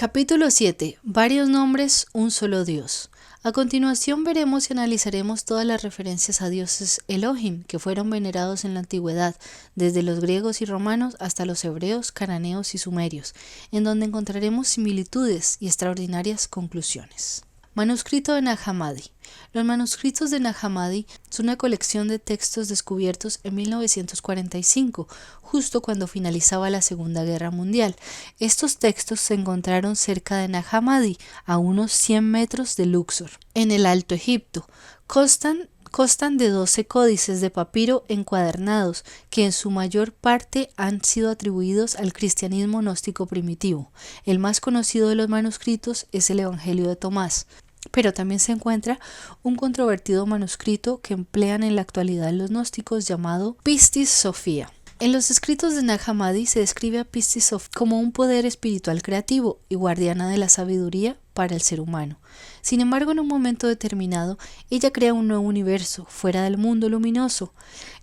Capítulo 7. Varios nombres, un solo Dios. A continuación veremos y analizaremos todas las referencias a dioses Elohim que fueron venerados en la antigüedad, desde los griegos y romanos hasta los hebreos, cananeos y sumerios, en donde encontraremos similitudes y extraordinarias conclusiones. Manuscrito de Nag Hammadi. Los manuscritos de Nag Hammadi son una colección de textos descubiertos en 1945, justo cuando finalizaba la Segunda Guerra Mundial. Estos textos se encontraron cerca de Nag Hammadi, a unos 100 metros de Luxor, en el Alto Egipto. Constan de 12 códices de papiro encuadernados que en su mayor parte han sido atribuidos al cristianismo gnóstico primitivo. El más conocido de los manuscritos es el Evangelio de Tomás, pero también se encuentra un controvertido manuscrito que emplean en la actualidad los gnósticos llamado Pistis Sophia. En los escritos de Nag Hammadi se describe a Pistis Sophia como un poder espiritual creativo y guardiana de la sabiduría para el ser humano. Sin embargo, en un momento determinado, ella crea un nuevo universo fuera del mundo luminoso,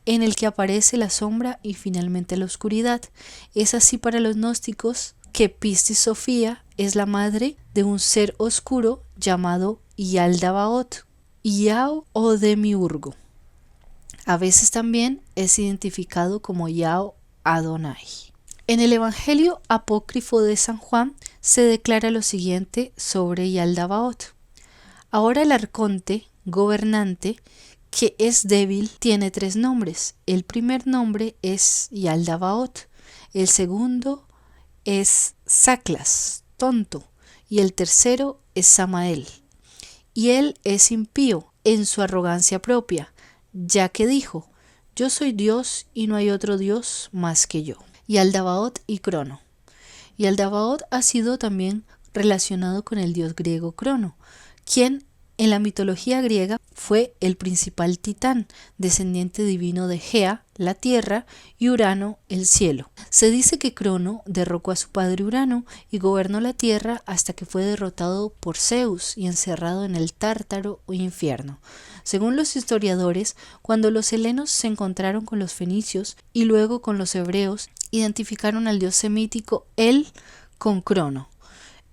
en el que aparece la sombra y finalmente la oscuridad. Es así para los gnósticos que Pistis Sophia es la madre de un ser oscuro llamado Yaldabaoth, Yao o Demiurgo. A veces también es identificado como Yao Adonai. En el Evangelio apócrifo de San Juan se declara lo siguiente sobre Yaldabaoth. Ahora el arconte, gobernante, que es débil, tiene 3 nombres. El primer nombre es Yaldabaoth, el segundo es Saclas, tonto, y el tercero es Samael. Y él es impío en su arrogancia propia, ya que dijo: yo soy Dios y no hay otro Dios más que yo. Yaldabaoth y Crono. Yaldabaoth ha sido también relacionado con el dios griego Crono, quien en la mitología griega fue el principal titán, descendiente divino de Gea, la tierra, y Urano, el cielo. Se dice que Crono derrocó a su padre Urano y gobernó la tierra hasta que fue derrotado por Zeus y encerrado en el Tártaro o infierno. Según los historiadores, cuando los helenos se encontraron con los fenicios y luego con los hebreos, identificaron al dios semítico El con Crono.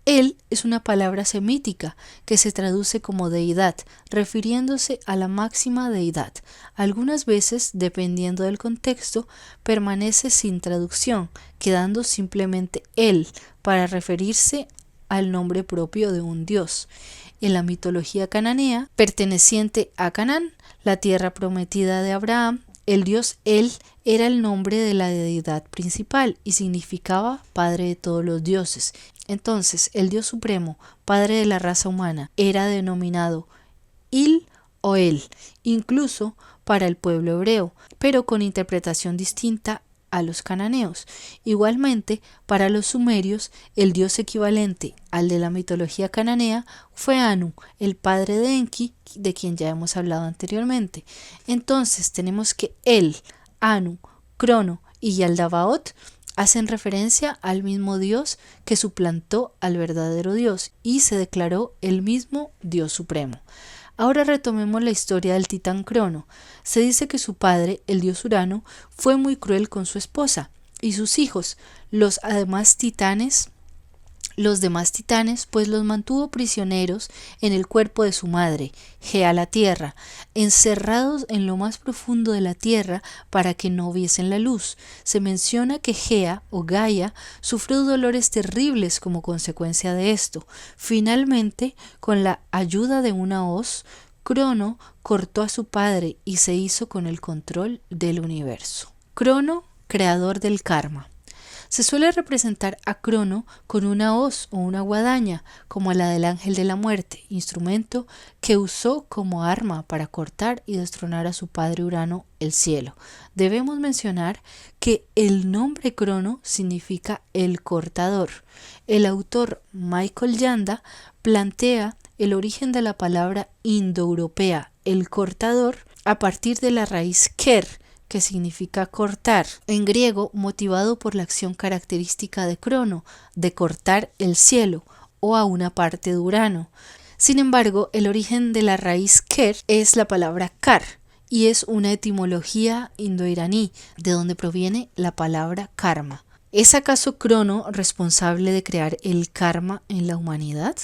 El es una palabra semítica que se traduce como deidad, refiriéndose a la máxima deidad. Algunas veces, dependiendo del contexto, permanece sin traducción, quedando simplemente El para referirse al nombre propio de un dios. En la mitología cananea, perteneciente a Canaán, la tierra prometida de Abraham, el dios El era el nombre de la deidad principal y significaba padre de todos los dioses. Entonces, el Dios Supremo, padre de la raza humana, era denominado Il o El, incluso para el pueblo hebreo, pero con interpretación distinta a los cananeos. Igualmente, para los sumerios, el dios equivalente al de la mitología cananea fue Anu, el padre de Enki, de quien ya hemos hablado anteriormente. Entonces, tenemos que El, Anu, Crono y Yaldabaoth hacen referencia al mismo Dios que suplantó al verdadero Dios y se declaró el mismo Dios Supremo. Ahora retomemos la historia del titán Crono. Se dice que su padre, el dios Urano, fue muy cruel con su esposa y sus hijos, los demás titanes, pues los mantuvo prisioneros en el cuerpo de su madre, Gea la tierra, encerrados en lo más profundo de la tierra para que no viesen la luz. Se menciona que Gea o Gaia sufrió dolores terribles como consecuencia de esto. Finalmente, con la ayuda de una hoz, Crono cortó a su padre y se hizo con el control del universo. Crono, creador del karma. Se suele representar a Crono con una hoz o una guadaña, como la del ángel de la muerte, instrumento que usó como arma para cortar y destronar a su padre Urano, el cielo. Debemos mencionar que el nombre Crono significa el cortador. El autor Michael Yanda plantea el origen de la palabra indoeuropea, el cortador, a partir de la raíz ker, que significa cortar, en griego motivado por la acción característica de Crono, de cortar el cielo o a una parte de Urano. Sin embargo, el origen de la raíz ker es la palabra kar y es una etimología indoiraní, de donde proviene la palabra karma. ¿Es acaso Crono responsable de crear el karma en la humanidad?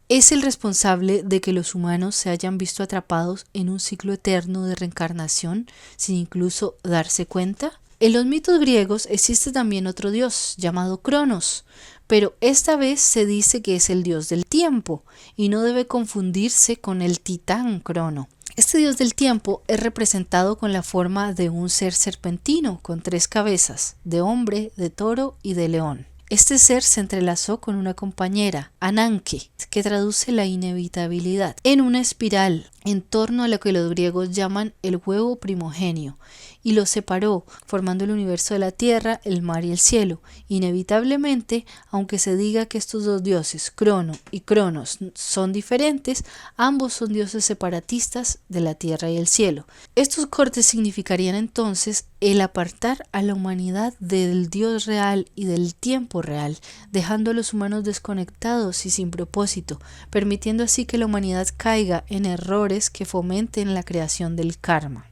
¿Es el responsable de que los humanos se hayan visto atrapados en un ciclo eterno de reencarnación sin incluso darse cuenta? En los mitos griegos existe también otro dios llamado Cronos, pero esta vez se dice que es el dios del tiempo y no debe confundirse con el titán Crono. Este dios del tiempo es representado con la forma de un ser serpentino con 3 cabezas, de hombre, de toro y de león. Este ser se entrelazó con una compañera, Ananke, que traduce la inevitabilidad, en una espiral en torno a lo que los griegos llaman el huevo primogenio, y los separó, formando el universo de la tierra, el mar y el cielo. Inevitablemente, aunque se diga que estos dos dioses, Crono y Cronos, son diferentes, ambos son dioses separatistas de la tierra y el cielo. Estos cortes significarían entonces el apartar a la humanidad del Dios real y del tiempo real, dejando a los humanos desconectados y sin propósito, permitiendo así que la humanidad caiga en errores que fomenten la creación del karma.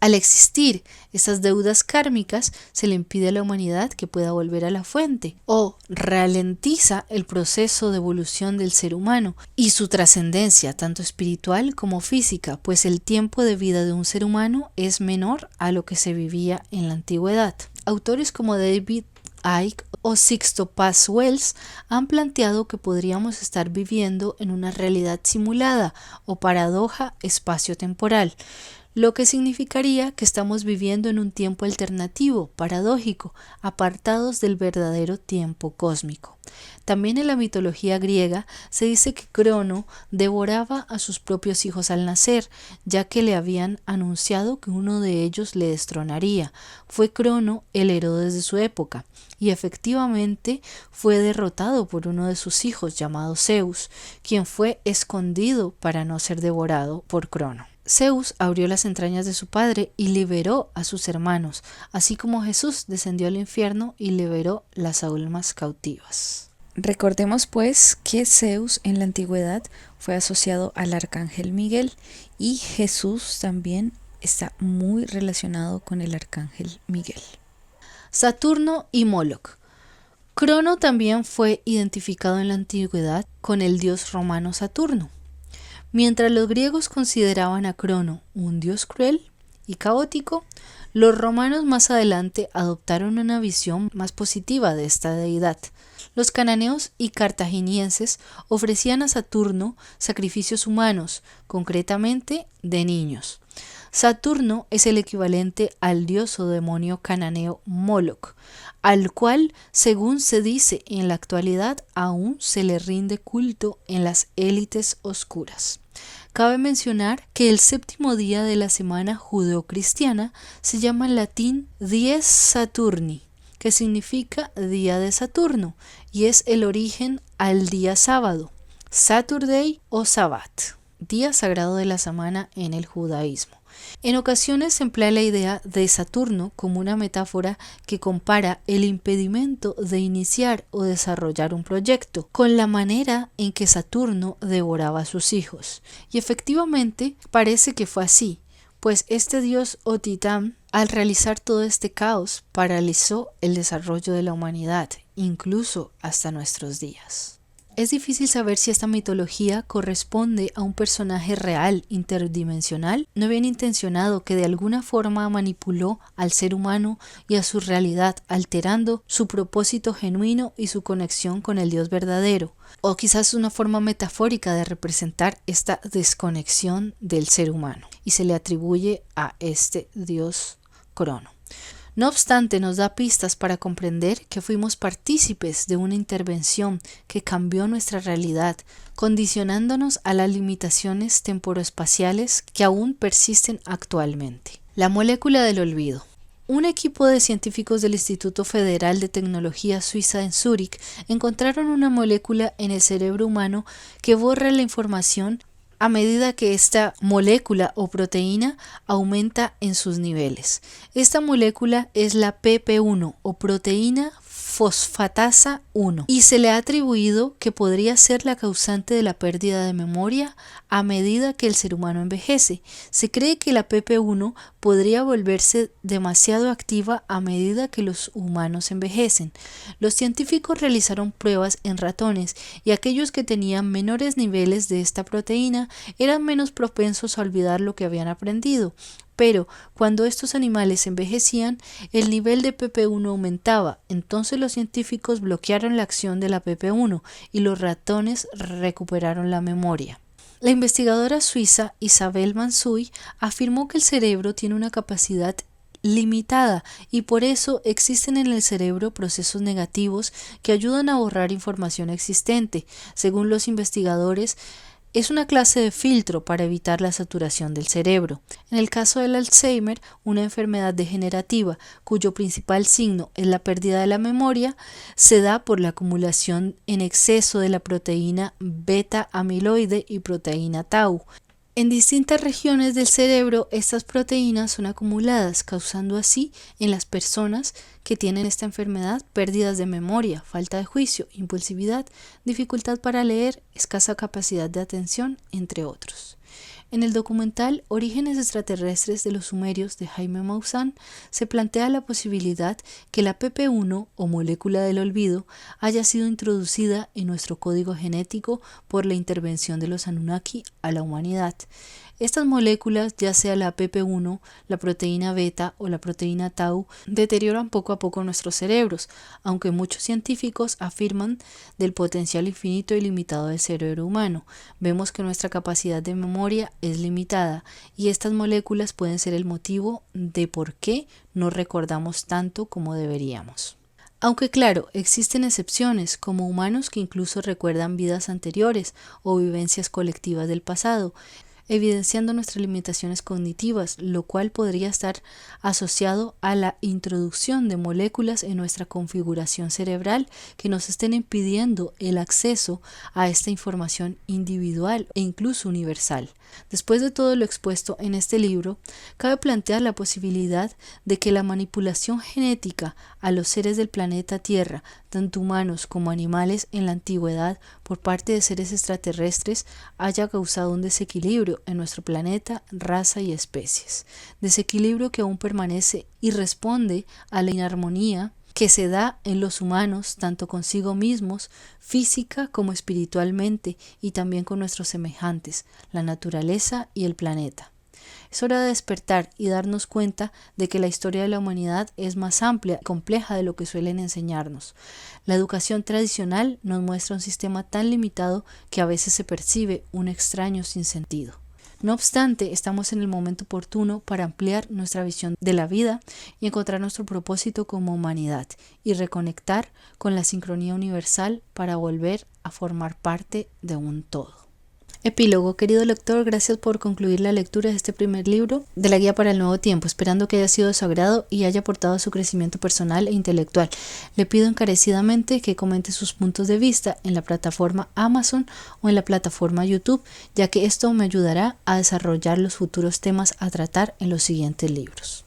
Al existir estas deudas kármicas, se le impide a la humanidad que pueda volver a la fuente o ralentiza el proceso de evolución del ser humano y su trascendencia, tanto espiritual como física, pues el tiempo de vida de un ser humano es menor a lo que se vivía en la antigüedad. Autores como David Icke o Sixto Paz Wells han planteado que podríamos estar viviendo en una realidad simulada o paradoja espacio-temporal, lo que significaría que estamos viviendo en un tiempo alternativo, paradójico, apartados del verdadero tiempo cósmico. También en la mitología griega se dice que Crono devoraba a sus propios hijos al nacer, ya que le habían anunciado que uno de ellos le destronaría. Fue Crono el Herodes de su época, y efectivamente fue derrotado por uno de sus hijos llamado Zeus, quien fue escondido para no ser devorado por Crono. Zeus abrió las entrañas de su padre y liberó a sus hermanos, así como Jesús descendió al infierno y liberó las almas cautivas. Recordemos pues que Zeus en la antigüedad fue asociado al arcángel Miguel y Jesús también está muy relacionado con el arcángel Miguel. Saturno y Moloch. Crono también fue identificado en la antigüedad con el dios romano Saturno. Mientras los griegos consideraban a Crono un dios cruel y caótico, los romanos más adelante adoptaron una visión más positiva de esta deidad. Los cananeos y cartaginienses ofrecían a Saturno sacrificios humanos, concretamente de niños. Saturno es el equivalente al dios o demonio cananeo Moloch, al cual, según se dice en la actualidad, aún se le rinde culto en las élites oscuras. Cabe mencionar que el séptimo día de la semana judeocristiana se llama en latín Dies Saturni, que significa día de Saturno, y es el origen al día sábado, Saturday o Sabbat, día sagrado de la semana en el judaísmo. En ocasiones se emplea la idea de Saturno como una metáfora que compara el impedimento de iniciar o desarrollar un proyecto con la manera en que Saturno devoraba a sus hijos. Y efectivamente parece que fue así, pues este dios o titán, al realizar todo este caos, paralizó el desarrollo de la humanidad, incluso hasta nuestros días. Es difícil saber si esta mitología corresponde a un personaje real, interdimensional, no bien intencionado que de alguna forma manipuló al ser humano y a su realidad, alterando su propósito genuino y su conexión con el Dios verdadero, o quizás una forma metafórica de representar esta desconexión del ser humano, y se le atribuye a este Dios Crono. No obstante, nos da pistas para comprender que fuimos partícipes de una intervención que cambió nuestra realidad, condicionándonos a las limitaciones temporoespaciales que aún persisten actualmente. La molécula del olvido. Un equipo de científicos del Instituto Federal de Tecnología Suiza en Zúrich encontraron una molécula en el cerebro humano que borra la información a medida que esta molécula o proteína aumenta en sus niveles. Esta molécula es la PP1 o proteína fosfatasa 1 y se le ha atribuido que podría ser la causante de la pérdida de memoria a medida que el ser humano envejece. Se cree que la PP1 podría volverse demasiado activa a medida que los humanos envejecen. Los científicos realizaron pruebas en ratones y aquellos que tenían menores niveles de esta proteína eran menos propensos a olvidar lo que habían aprendido. Pero cuando estos animales envejecían, el nivel de PP1 aumentaba. Entonces los científicos bloquearon la acción de la PP1 y los ratones recuperaron la memoria. La investigadora suiza Isabel Mansuy afirmó que el cerebro tiene una capacidad limitada y por eso existen en el cerebro procesos negativos que ayudan a borrar información existente. Según los investigadores, es una clase de filtro para evitar la saturación del cerebro. En el caso del Alzheimer, una enfermedad degenerativa cuyo principal signo es la pérdida de la memoria, se da por la acumulación en exceso de la proteína beta amiloide y proteína tau. En distintas regiones del cerebro, estas proteínas son acumuladas, causando así en las personas que tienen esta enfermedad pérdidas de memoria, falta de juicio, impulsividad, dificultad para leer, escasa capacidad de atención, entre otros. En el documental Orígenes extraterrestres de los sumerios de Jaime Maussan se plantea la posibilidad que la PP1 o molécula del olvido haya sido introducida en nuestro código genético por la intervención de los Anunnaki a la humanidad. Estas moléculas, ya sea la PP1, la proteína beta o la proteína tau, deterioran poco a poco nuestros cerebros, aunque muchos científicos afirman del potencial infinito y limitado del cerebro humano. Vemos que nuestra capacidad de memoria es limitada y estas moléculas pueden ser el motivo de por qué no recordamos tanto como deberíamos. Aunque claro, existen excepciones, como humanos que incluso recuerdan vidas anteriores o vivencias colectivas del pasado, evidenciando nuestras limitaciones cognitivas, lo cual podría estar asociado a la introducción de moléculas en nuestra configuración cerebral que nos estén impidiendo el acceso a esta información individual e incluso universal. Después de todo lo expuesto en este libro, cabe plantear la posibilidad de que la manipulación genética a los seres del planeta Tierra, tanto humanos como animales en la antigüedad, por parte de seres extraterrestres, haya causado un desequilibrio en nuestro planeta, raza y especies. Desequilibrio que aún permanece y responde a la inarmonía que se da en los humanos, tanto consigo mismos, física como espiritualmente, y también con nuestros semejantes, la naturaleza y el planeta. Es hora de despertar y darnos cuenta de que la historia de la humanidad es más amplia y compleja de lo que suelen enseñarnos. La educación tradicional nos muestra un sistema tan limitado que a veces se percibe un extraño sinsentido. No obstante, estamos en el momento oportuno para ampliar nuestra visión de la vida y encontrar nuestro propósito como humanidad y reconectar con la sincronía universal para volver a formar parte de un todo. Epílogo. Querido lector, gracias por concluir la lectura de este primer libro de la Guía para el Nuevo Tiempo, esperando que haya sido de su agrado y haya aportado a su crecimiento personal e intelectual. Le pido encarecidamente que comente sus puntos de vista en la plataforma Amazon o en la plataforma YouTube, ya que esto me ayudará a desarrollar los futuros temas a tratar en los siguientes libros.